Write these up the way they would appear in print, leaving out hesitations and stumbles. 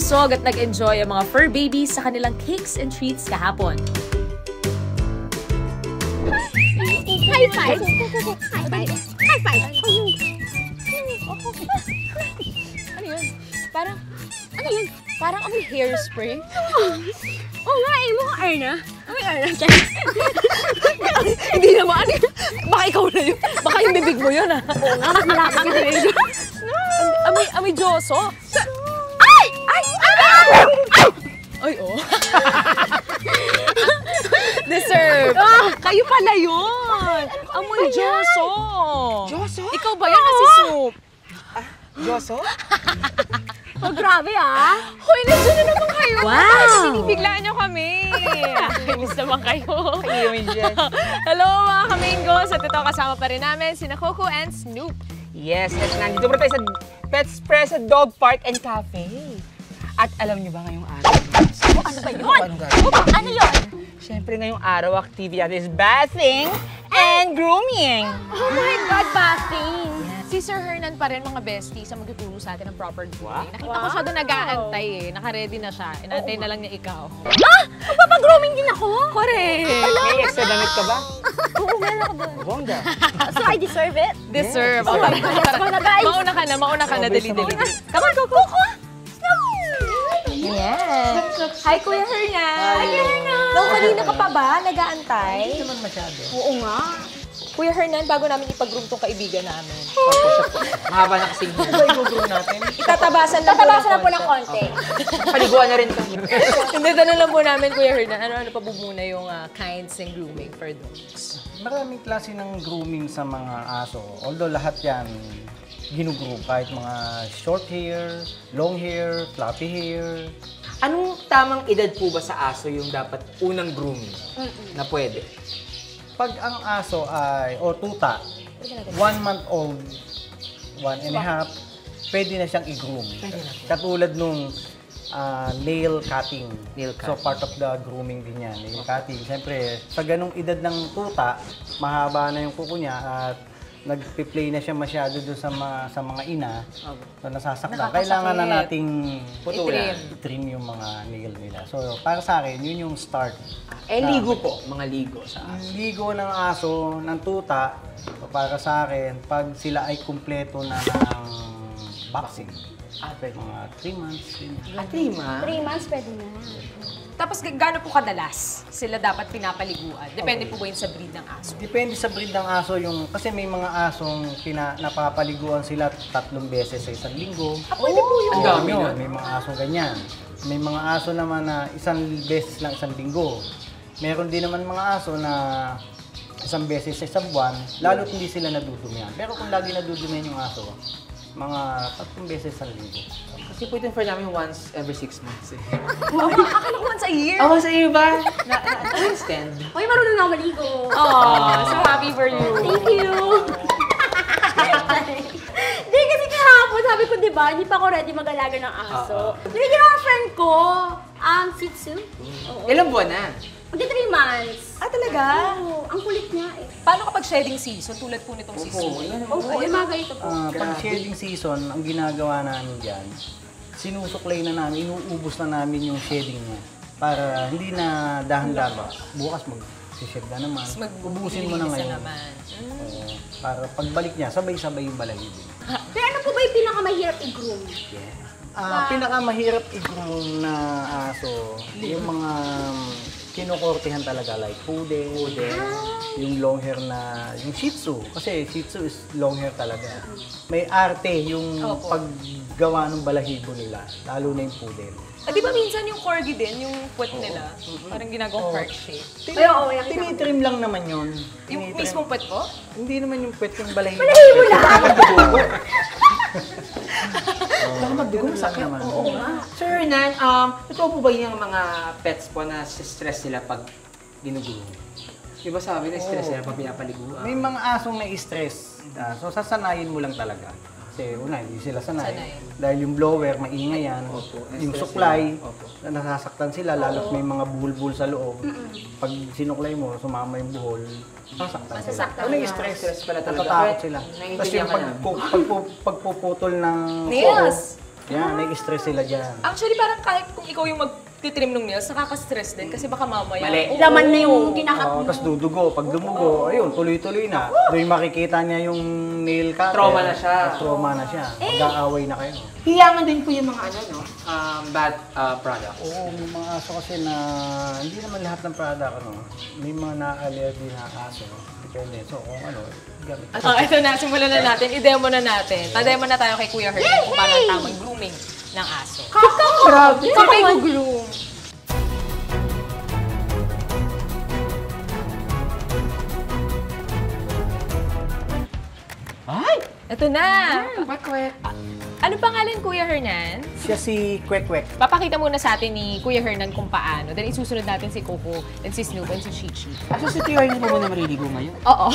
Busog at nag-enjoy ang mga fur babies sa kanilang cakes and treats kahapon. High five! High five! High five! Ano yun? Parang, ano yun? Parang amoy hairspray. Oo nga eh, mukha Arna. Amoy Arna. Hindi naman. Baka ikaw na yun. Baka yung bibig mo yun ah. Oo nga, mas malapit ka sa medyo. Amoy Diyoso. Ay! Ay! Ay, oh. Deserve. Kayo pala yun. Amoy Diyoso. Diyoso? Ikaw ba yan na si Snoop? Diyoso? Oh, grabe ah. Hoy, nandiyan na naman kayo. Wow. Binibiglaan nyo kami. Kainis naman kayo. Kayo, Jen. Hello mga kamingos. At ito kasama pa rin namin sina Coco and Snoop. Yes, at nandito po tayo sa Pets Express Dog Park and Cafe. At alam niyo ba ngayong araw? Ano ba yun? Anong gagawin? Ano yun? Siyempre ngayong araw, activity natin is bathing and grooming. Oh my God, bathing! Si Sir Hernan pa rin mga besties ang magtuturo sa atin ng proper grooming. Wow. Nakita ko siya doon nag-aantay eh. Naka-ready na siya. Inantay na lang niya ikaw. Ah! Magpapagrooming din ako? Correct! May extra damit ka ba? Oo, meron ako doon. Bongga. So I deserve it? Deserve. Oh, yes ko na, guys. Mauna ka na. Dali-dali. Come on, Coco! Yes. Hi, Kuya Hernan. Hi, Kuya Hernan. Kanina ka pa ba? Nag-aantay? Hindi naman masyado. Oo nga. Kuya Hernan, bago namin ipag-groom tong kaibigan namin. Mahaba na kasi yun. Ano i-groom natin? Itatabasan lang Tatabasan na po ng konti. Paliguan na rin kami. Hindi, tanong lang po namin, Kuya Hernan, ano pa po muna yung kinds and grooming for dogs? Maraming klase ng grooming sa mga aso. Although lahat yan ginugroom, kahit mga short hair, long hair, floppy hair. Anong tamang edad po ba sa aso yung dapat unang grooming na pwede? Pag ang aso ay, o tuta, 1 month old, 1 and a half, pwede na siyang i-groom. Katulad nung nail cutting. So part of the grooming din yan, nail cutting. Siyempre, sa ganung edad ng tuta, mahaba na yung kuko niya at nagpi-play na siya masyado doon sa mga ina. So nasasaktan. Kailangan na nating i-trim yung mga nail nila. So para sa akin, yun yung start. Ligo po. Mga ligo sa aso. Ligo ng aso, ng tuta, so para sa akin, pag sila ay kumpleto na ng vaccine. Mga 3 months. 3 months? 3 months pwede na. Tapos, gaano po kadalas sila dapat pinapaliguan? Depende po ba yun sa breed ng aso? Depende sa breed ng aso yung kasi may mga asong napapaliguan sila 3 beses sa isang linggo. Pwede po yun. Ang dami yun. May mga asong ganyan. May mga aso naman na 1 beses lang isang linggo. Meron din naman mga aso na 1 beses sa isang buwan, lalo't hindi sila nadudumihan. Pero kung lagi nadudumihan yung aso, mga 3 beses sa linggo. Kasi po ito for namin once every 6 months eh. Akala ko once a year. Once a year ba? Na-extend. Hoy, marunong na ako maligo. Oh, so happy for you. Thank you. Hindi kasi kahapon, sabi ko, di ba, hindi pa ako ready mag-alaga ng aso. Binigyan ako ng friend ko, Shih Tzu. Ilang buwan na? Magti 3 months. Talaga? Oo, ang kulit niya eh. Paano kapag shedding season, tulad po nitong si Sue? Oo, yung mga ganito po. Pag shedding season, ang ginagawa namin dyan, sinusuklay na namin, inuubos na namin yung shedding niya. Para hindi na dahan-dahan. Bukas mag-shed na naman. Ubusin mo na ngayon. Para pagbalik niya, sabay-sabay yung balahibo. Pero ano po ba yung pinakamahirap i-groom? Pinakamahirap i-groom na aso, yung mga kinukortehan talaga like poodle, yung long hair na, yung Shih Tzu. Kasi Shih Tzu is long hair talaga. May arte yung paggawa ng balahibo nila, lalo na yung poodle. Di ba minsan yung corgi din, yung puwet nila, parang ginagawang heart shape? Tinitrim lang naman yun. Yung mismong puwet po? Hindi naman yung puwet yung balahibo. Balahibo lang! Baka magdugo masakit. Oo nga. Sir Hernan, ito po ba yung mga pets po na stress sila pag ginugulo? Di ba sabi na stress sila pag pinapaliguan? May mga asong na-stress. So sasanayin mo lang talaga. Kasi una, hindi sila sanay. Dahil yung blower, maingay yan. Yung suklay, nasasaktan sila, lalo't may mga buhol-buhol sa loob. Pag sinuklay mo, sumama yung buhol, masasaktan sila. Ano yung stress? Pala talaga. Natatakot sila. Tapos yung pagpuputol ng kuko, Yan, nai-stress sila dyan. Actually, parang kahit kung ikaw yung magtitrim ng nails, nakaka-stress din kasi baka mamaya. Mali. Oo. Laman na yung kinakat mo. Tapos dudugo. Pag dumugo, ayun, tuloy-tuloy na. Doon makikita niya yung nail cutter. Trauma na siya. Trauma na siya. Mag-aaway na kayo. Hiyangan din po yung mga bad products. Oo, may mga aso kasi na hindi naman lahat ng product, may mga na-allergy na aso. Depende. So, kung gamit. Ito na, simulan na natin. I-demo na natin. Pa-demo na tayo kay Kuya Hernan kung paano ang tamang grooming ng aso. Grabe. Sabay ko groom. Ay! Ito na. Kwek-kwek. Ano pangalan, Kuya Hernan? Siya si Kwek-Kwek. Papakita muna sa atin ni Kuya Hernan kung paano. Then isusunod natin si Coco, and si Snoop, and si Chichi. Asa si Tio Hernan po muna mariligo ngayon? Oo.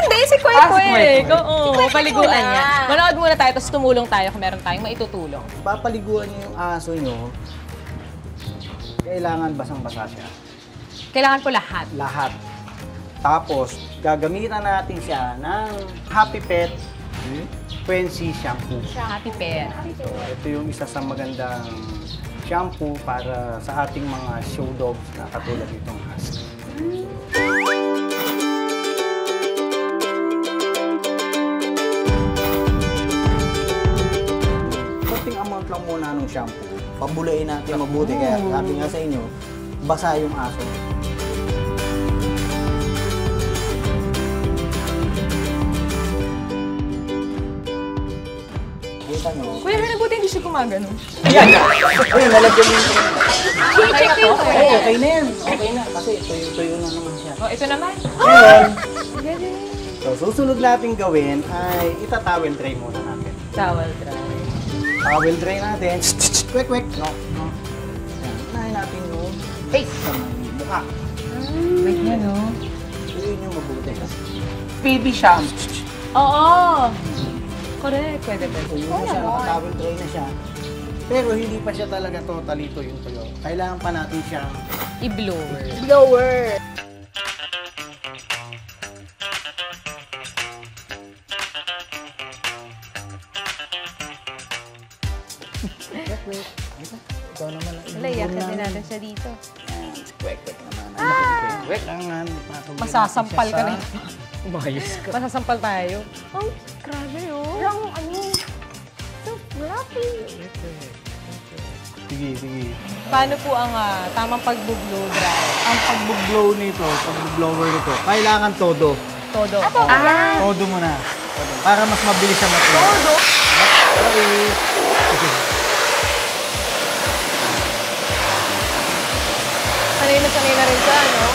Hindi, si Kwek Kwek. Oo, paliguan muna. niya. Manood muna tayo, tapos tumulong tayo kung meron tayong maitutulong. Papaliguan niyo yung aso niyo. Kailangan basang-basa siya. Kailangan po lahat. Lahat. Tapos, gagamitan natin siya ng Happy Pet Frenzy Shampoo. Happy Pet. Ito yung isa sa magandang shampoo para sa ating mga show dogs na katulad nitong husky. Konting amount lang muna ng shampoo. Pabulain natin mabuti. Kaya sabi nga sa inyo, basa yung aso. Kita nyo. Kuya Hernan, buti hindi siya gumagano. Ayan! Ayun, nalagyan mo yung... Okay na to? Oo, okay na yan. Okay na. Kasi tuyo-tuyo na naman siya. Oh, ito naman. Ngayon, so susunod natin gawin ay itatowel dry muna natin. Towel dry. Towel dry natin. Quick. No. Yan. Unahin natin yung face sa may mukha. Wait niya, no? Tuyuin yung mabuti. Baby shampoo. Oo. Correct. Pwede. Tuyo na siya. Towel dry na siya. Pero hindi pa siya talaga totally tuyo. Kailangan pa natin siyang I-blower. Blower. quick. Ikaw naman ang Wala, iyakin din natin siya dito. Quick naman. Quick. Kailangan. Masasampal ka na. Umayos ka. Masasampal tayo. Oh, grabe oh. Walang so fluffy. Sige. Paano po ang tamang pag-blow dry? Ang pag-blow nito, pag-blower nito, kailangan todo. Todo. Todo muna. Para mas mabilis siya mag-blow. Todo? Sorry. Sanay na rin siya, no?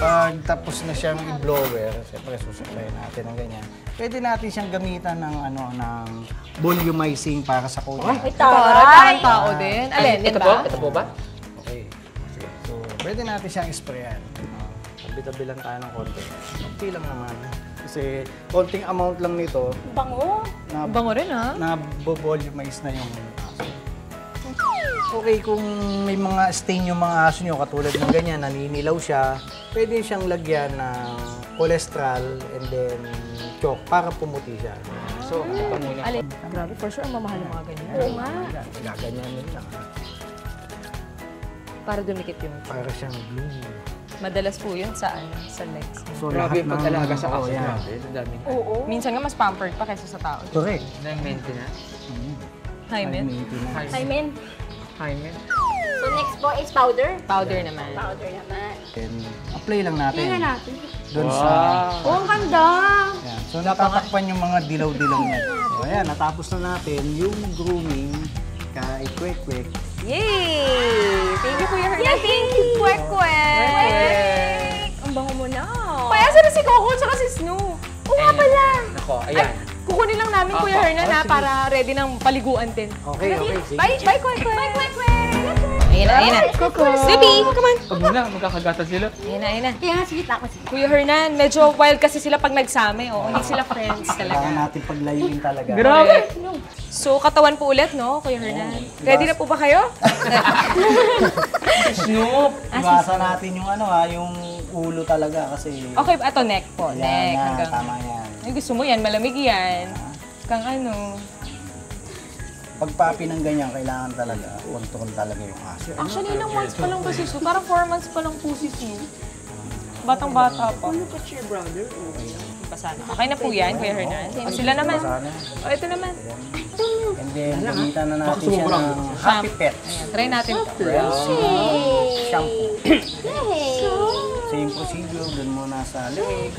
Pag tapos na siyang i-blower, siyempre susuklayin natin ng ganyan. Pwede natin siyang gamitan ng ng volumizing para sa kuya. Ay, Para taray. parang tao din. Alin, yan ba? Ito po ba? Okay. Sige. So, pwede natin siyang sprayan. Tabi-tabi lang tayo ng konti. Okay lang naman. Kasi konting amount lang nito Bango. na Bango rin, ha? na-volumize na yung aso. Okay, kung may mga stain yung mga aso nyo, katulad ng ganyan, naninilaw siya, pwede siyang lagyan ng cholesterol and then chalk para pumuti siya. So, ano pa muna? Alin? Grabe, for sure, ang mamahal ng mga ganyan. Oo nga. Gaganyanin lang. Para dumikit yung Para siyang blue. Madalas po yun sa legs. So, Grabe yung pag-alaga sa oo, aso. yan. Grabe, ang dami. Oo. Minsan nga mas pampered pa kaysa sa tao. Correct. Na maintenance. Hi, men. Maintenance. I mean, Hymen. so next po is powder. Powder naman. Powder naman. Then, apply lang natin. Tingnan natin. Doon sa... Oh, ang ganda. Yan. So, natatakpan yung mga dilaw-dilaw niya. So, ayan, natapos na natin yung grooming kay Kwek-Kwek. Yay! Thank you, Kuya Hernan. Thank you, Kwek-Kwek! Ang bango mo na. Kaya saan na si Coco at si Snoop? Oo nga pala. Nako, ayan. Kukunin lang namin, Kuya Hernan, ha, para ready ng paliguan din. Okay. Sige. Bye, Kwek-Kwek! Bye, Kwek-Kwek! Ayun na, ayun na. Snoopy, come on. Pag muna, magkakagatan sila. Ayun na, ayun na. Kaya nga, sige, ako sige. Kuya Hernan, medyo wild kasi sila pag nagsama. Oo, hindi sila friends Kailangan talaga. natin paglayuin talaga. Grabe! So, katawan po ulit, no, Kuya Hernan? Ready na po ba kayo? Snoop! Iwasan natin yung yung ulo talaga kasi... Okay, ito neck po. Neck. Yan, Hanggang... tama yan. Ay, gusto mo yan, malamig yan. Kang ano. Pagpapi ng ganyan, kailangan talaga, control talaga yung aso. Actually, ilang months pa lang ba si Sue? Parang 4 months pa lang po si Sue. Batang-bata pa. Look at your brother. Pasana. Okay na po yan, Kuya Hernan. O, sila naman. O, ito naman. And then, gamitan na natin siya ng Happy Pets. Ayan, try natin ito. Shampoo. Hey! Same procedure, dun muna sa leg.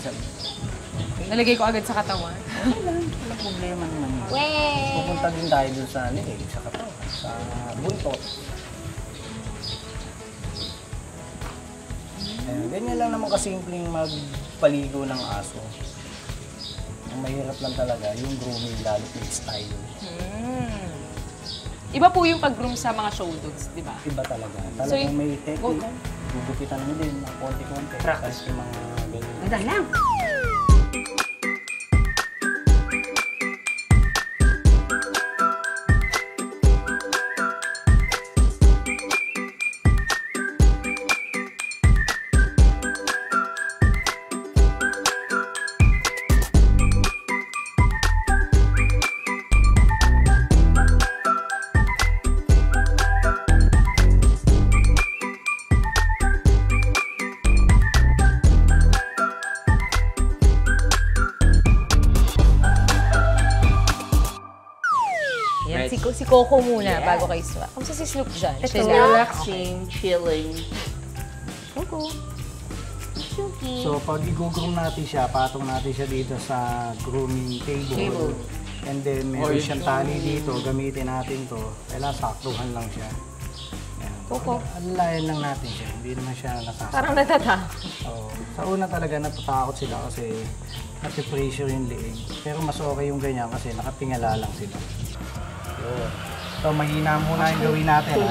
Nalagay ko agad sa katawan. Walang problema naman yun. Weh! Pupunta din tayo dun sa leg, sa katawan, sa buntot. Ayan, ganyan lang naman kasimpleng magpaligo ng aso. Ang mahirap lang talaga, yung grooming lalo yung style. Iba po yung pag-groom sa mga show dogs, di ba? Iba talaga. So, Talagang may go, technique. go. Gugupitan mo din ng konti-konti. Practice yung mga ganyan. Madali lang. Yan, si Coco muna bago kay Snoop. Kamusta si Snoop dyan? Ito, Chill. relaxing, chilling. Coco. Shuki. So, pag i-groom natin siya, patong natin siya dito sa grooming table. And then, meron siyang tali dito, gamitin natin to. Kailangan saktuhan lang siya. Yan. Coco. Alalayan lang natin siya, hindi naman siya nasasaktan. Parang natatakot. Oo. Sa una talaga natatakot sila kasi nati-pressure yung leeg. Pero mas okay yung ganyan kasi nakatingala lang sila. So, mahina muna yung gawin natin.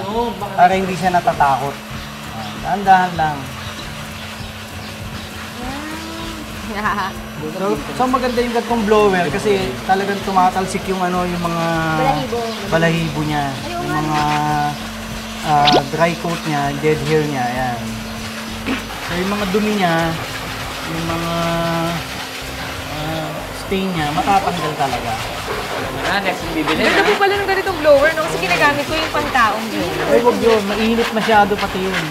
Para hindi siya natatakot. Dahan-dahan lang. So maganda yung gatong blower kasi talagang tumatalsik yung yung mga balahibo niya. Yung mga dry coat niya, dead hair niya, ayan. So yung mga dumi niya, yung mga stain niya, matatanggal talaga. Next yung bibili Ganda po pala ng ganitong blower, no? Kasi ginagamit ko yung pantaong blower. Ay, wag yun. Mainit masyado pati yun.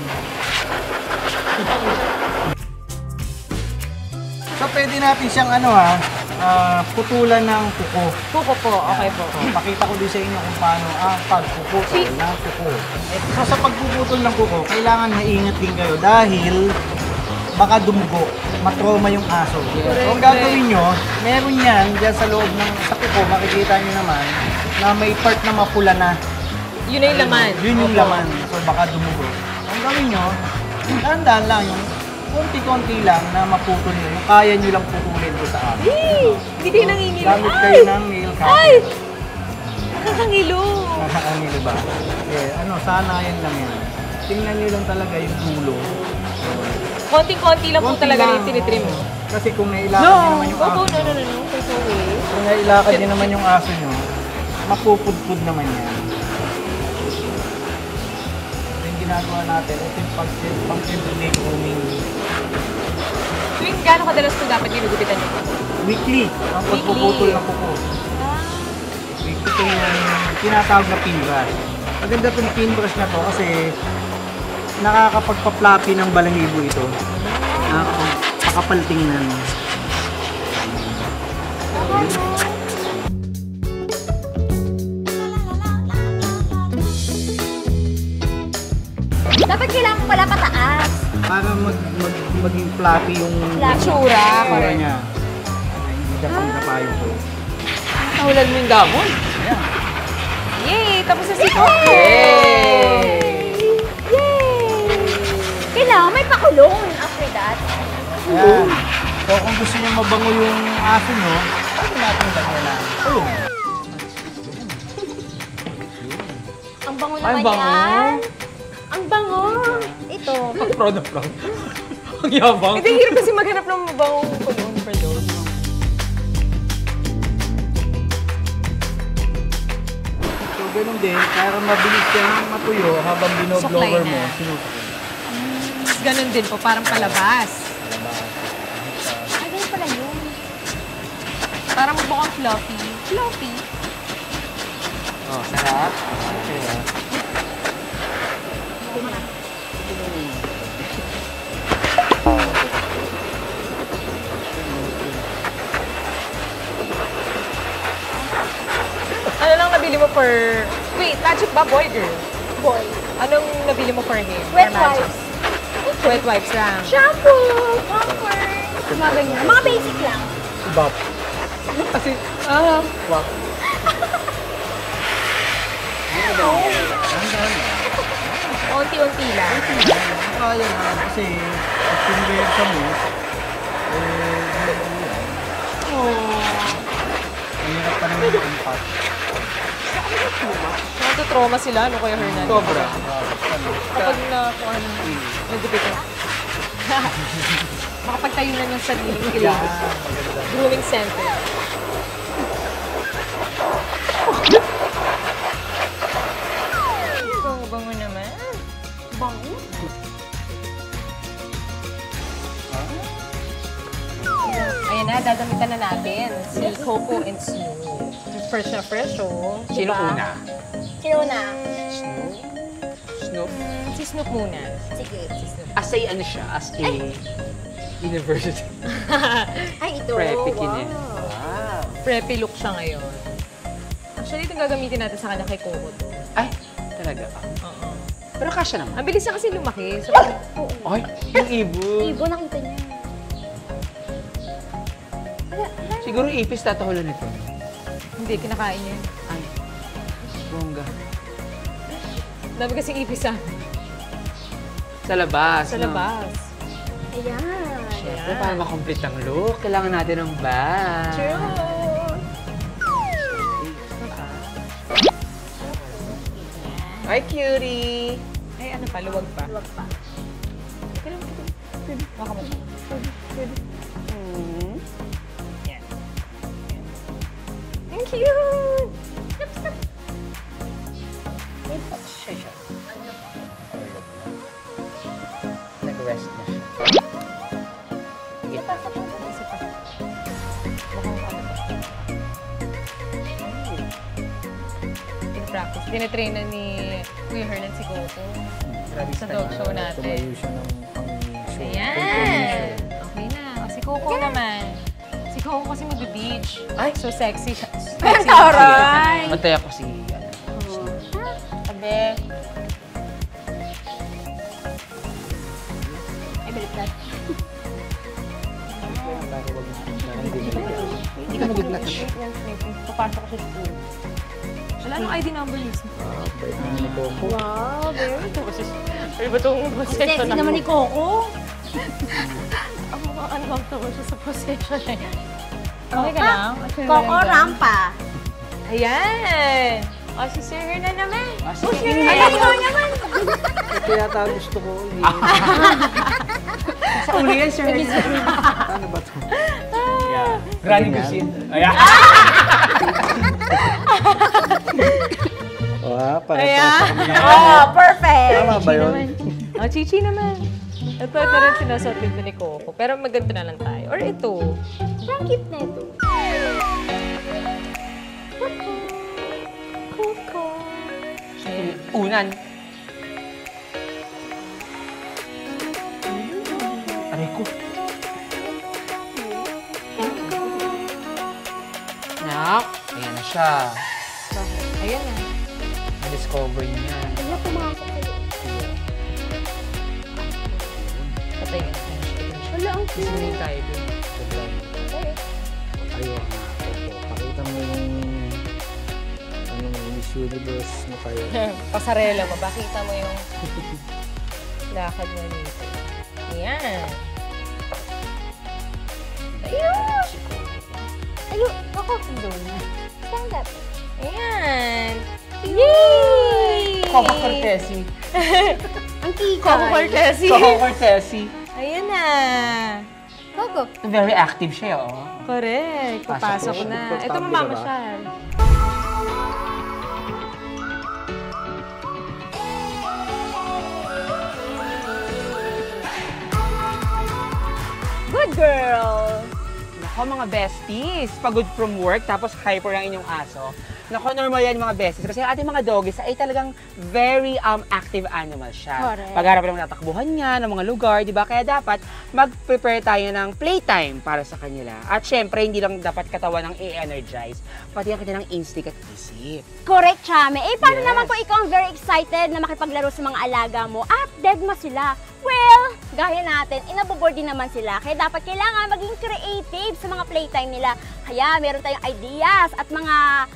So, pwede natin siyang putulan ng kuko. Coco po, okay po. So, pakita ko din sa inyo kung paano ang pagpuputol ng kuko. So, sa pagpuputol ng kuko, kailangan maingat din kayo dahil baka dumugo, matroma yung aso. So, ang gagawin nyo, meron yan dyan sa loob ng sa kuko, makikita nyo naman na may part na mapula na. Yun na yung laman. Yun yung laman. So, baka dumugo. Ang gawin nyo, dahan-dahan lang yung konti-konti lang na maputol nyo. Yung kaya nyo lang putulin ko sa akin. Hindi kayo nangingilo. Gamit kayo ng nail cutter. Ay! Nakakangilo. Nakakangilo ba? Sana yan lang yan. Tingnan nyo lang talaga yung ulo. Konting-konti lang po Konti talaga lang. yung tinitrim. Kasi kung nailakad nyo naman yung Coco, aso no. nyo, It's okay. kung nailakad nyo naman yung aso nyo, mapupudpud naman yan. Ito yung ginagawa natin. Ito yung pang-everyday grooming. Tuwing gano'ng kadalas po dapat ginugupitan nyo? Weekly, ang pagpuputol ng kuko. Weekly ito yung tinatawag na pin brush. Maganda itong pin brush na to kasi nakakapagpa-floppy ng balahibo ito. Nakakapal tingnan. Dapat kailangan pala pataas. Para maging floppy yung Itsura, correct. niya. Hindi dapang-dapayo ko. Nahulan mo yung gamon. Ayan. Yay! Tapos na si Coco! Yay! Kailangan may pakulong after that. Ayan. So kung gusto niyo mabango yung aso nyo, pwede natin lagyan na. Ang bango Ay, naman bango. yan. Ang bango! Ito. Proud na proud. Ang yabang. Hindi, hirap kasi maghanap ng mabangong cologne for those. So, ganun din, para mabilis siyang matuyo habang binoblower Suklay mo, na. sinusuklay. Ganun din po, parang palabas. Ay, ganun pala yun. Parang mukhang fluffy. Fluffy. Oh, sarap. Ano lang nabili mo for... Wait, magic ba, boy, girl? Boy. Anong nabili mo for hair? Wet For magic? wipes. Wet wipes lang. Shampoo! Comfort! Mga ganyan. Mga basic lang. Bop. Kasi, wow. Unti-unti lang. Kaya na, kasi pag pinwear sa mousse, hirap pa rin yung impact. Natutrauma sila, ano Kuya Hernan? Sobra. Kapag nakuha ng nagupit na. Makapagtayo na ng sariling kilos. Grooming center. Bango naman. Bango? Ayan na, dadamitan na natin si Coco and Snoop. Fresh na fresh, oh. Sino Diba? una? Sino na? Snoop? Si Snoop muna. Sige. As a, ano siya, as a university. Ay, ito. Preppy kinin. Wow. Preppy look siya ngayon. Actually, itong gagamitin natin sa kanya kay Coco to. Ay, talaga. Oo. Pero kasya naman. Ang bilis niya kasi lumaki. So, Ay, yung ibon. Ibo, nakita niya. Siguro ipis tatahulan nito. hindi, kinakain niya. Ay, bongga. Dami kasing ipis sa Sa labas. sa no? labas. Ayan. Siyempre, para makomplete ang look, kailangan natin ng bag. Ay, cutie! Ay, ano pa, luwag pa. Luwag pa. Baka mo. Yan. Ang cute! Nag-rest na siya. Isa pa. Mukhang ano pa. In-practice. Tinatrain na ni Kuya Hernan si Coco. Sa dog show natin. Tumayo siya ng pang-show. Ayan! Okay na. O, si Coco naman. Si Coco kasi mag-beach. Ay! So sexy siya. Taray! Matay ako si... Sabi. Ay, baliktad. Hindi ka mag-clutch. Papasok ko sa school. Wala nang ID number list. Wow, very Ito kasi, ano ba itong possession sexy naman ni Coco. Ang mga uncomfortable siya sa possession na yan. Okay ka lang? Coco Rampa. Ayan! O, si Sir Hernan naman. Ay, ikaw naman. Ito yata gusto ko. Sa uli yan, sir. Ano ba ito? Granny Cuisine. Ayan. Ayan! Oh, perfect. Tama ba yun? O, Chichi naman. Ito rin sinasot dito ni Coco. Pero maganda na lang tayo. Or ito. Ang cute na ito. Coco. Unan. Aray ko. Nak, ayan na siya. Ayan na. Na-discover niya. Wala pumasok sa'yo. Patay ka na. Wala, ang cute. Singin tayo dun. Ayun nga. Pakita mo yung anong Miss Universe mo kayo. Pasarela mo. Bakita mo yung lakad mo dito. Ayan. Ayun! Ayun, ako doon. Stand up. Ayan! Yay! Coco Cortesi. Ang kikay. Coco Cortesi. Coco Cortesi. Ayan na. Coco. Very active siya, oh. Correct. Papasok Pasok. na. Ito Komportable mamamasyal. Good girl. Nako mga besties, pagod from work tapos hyper ang inyong aso. Nako, normal yan mga besties kasi ang ating mga doggies ay talagang very active animal siya. Correct. Pagharap ng tatakbuhan niya, ng mga lugar, di ba? Kaya dapat mag-prepare tayo ng playtime para sa kanila. At syempre, hindi lang dapat katawan ng i-energize, pati ang kanilang instinct at isip. Correct, Chame. Eh, paano Yes. naman kung ikaw ang very excited na makipaglaro sa mga alaga mo at dead ma sila? Well, gaya natin, inaboboard din naman sila. Kaya dapat kailangan maging creative sa mga playtime nila. Kaya meron tayong ideas at mga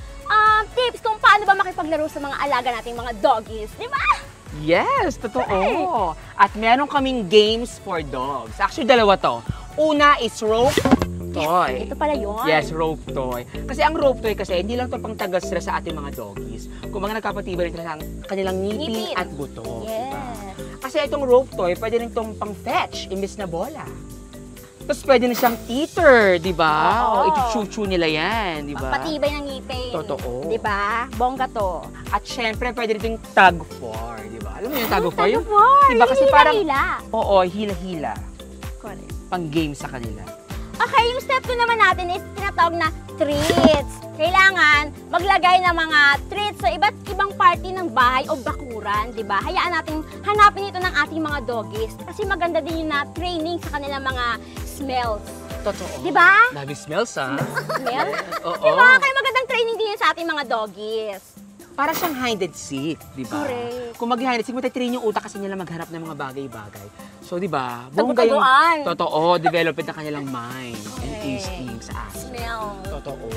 tips kung paano ba makipaglaro sa mga alaga nating mga doggies. Di ba? Yes, totoo. At meron kaming games for dogs. Actually, dalawa to. Una is rope toy. Ito pala yun. Yes, rope toy. Kasi ang rope toy kasi, hindi lang to pang taga-stress sa ating mga doggies. Kung mga nagkapatibay rin sila sa kanilang ngipin Ngipin. at buto. Yes. Diba? Kasi itong rope toy, pwede rin itong pang-fetch, imbis na bola. Tapos pwede na siyang eater, di ba? Oo. O iti-chew-chew nila yan, di ba? Patibay ng ngipin. Totoo. Di ba? Bongga to. At syempre, pwede rin itong tug for, di ba? Alam mo yung tug for? Tug of war. Di ba? Kasi Yung parang, hila-hila. oo, hila-hila. Correct. Pang-game sa kanila. Okay, yung step 2 naman natin is tinatawag na treats. Kailangan maglagay ng mga treats sa iba't ibang party ng bahay o bakuran, di ba? Hayaan natin hanapin ito ng ating mga doggies kasi maganda din yung na-training sa kanilang mga smells. Totoo. Di ba? Dami smells, ha? Smell? Oo. Di ba? Kaya magandang training din yun sa ating mga doggies. Para siyang hide and seek, di ba? Correct. Kung mag-hide and seek, matatrain yung utak kasi nila magharap ng mga bagay-bagay. So, di ba? Bongga yung... Tagu-taguan. Totoo, developed na kanilang mind and instinct sa aso. Smell. Totoo.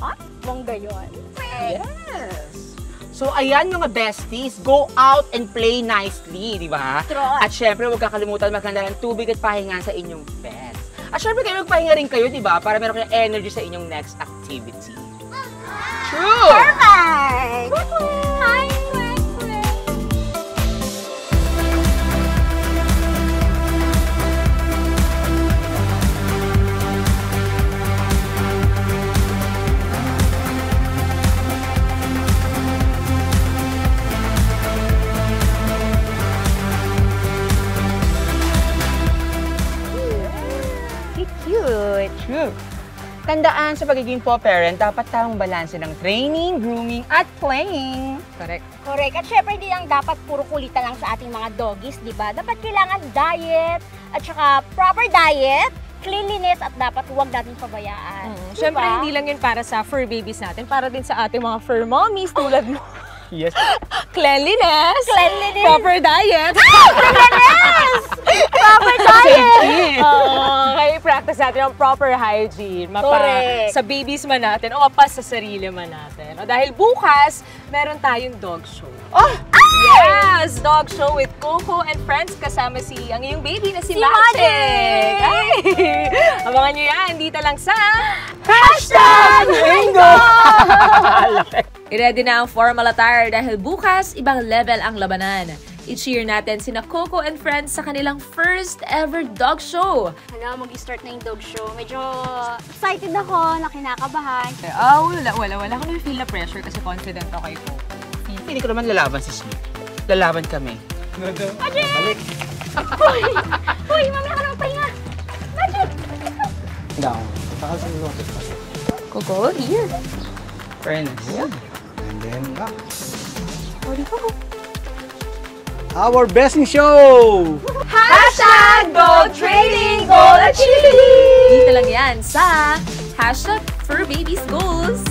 Ah, bongga yun. Yes! So, ayan mga besties, go out and play nicely, di ba? True. At syempre, huwag kakalimutan maghanda ng tubig at pahinga sa inyong pets. At syempre, kayo magpahinga rin kayo, di ba? Para meron kayong energy sa inyong next activity. True! Perfect! Hi, Cute! True! Tandaan sa pagiging paw-parent, dapat tamang balanse ng training, grooming, at playing. Correct. Correct. At syempre, hindi lang dapat puro kulitan lang sa ating mga doggies, di ba? Dapat kailangan diet, at saka proper diet, cleanliness, at dapat huwag natin pabayaan. Di Siyempre, ba? hindi lang yun para sa fur babies natin, para din sa ating mga fur mommies tulad mo. Yes. Cleanliness, Cleanliness. proper diet. Proper diet! Kaya practice natin ang proper hygiene. Correct. Sa babies man natin o pas sa sarili man natin. O dahil bukas, meron tayong dog show. Oh! Yes! Dog show with Coco and friends kasama ang iyong baby na si Magic! Ay! Abangan nyo yan dito lang sa #Wingo! I-ready na ang formal attire dahil bukas, ibang level ang labanan. I-cheer natin sina Coco and friends sa kanilang first ever dog show. Ano, mag-start na yung dog show. Medyo excited ako, na kinakabahan. Wala ko feel na pressure kasi confident ako kay Coco. Hindi ko naman lalaban si Snoop. Lalaban kami. Balik. Uy, mamaya ka na magpahinga. Magic! Down. Saka sa lotus pa. Coco, here. Fairness. And then back. Our best in show! Go Training! Goal Achieved! Dito lang yan sa #FurBabiesGoals.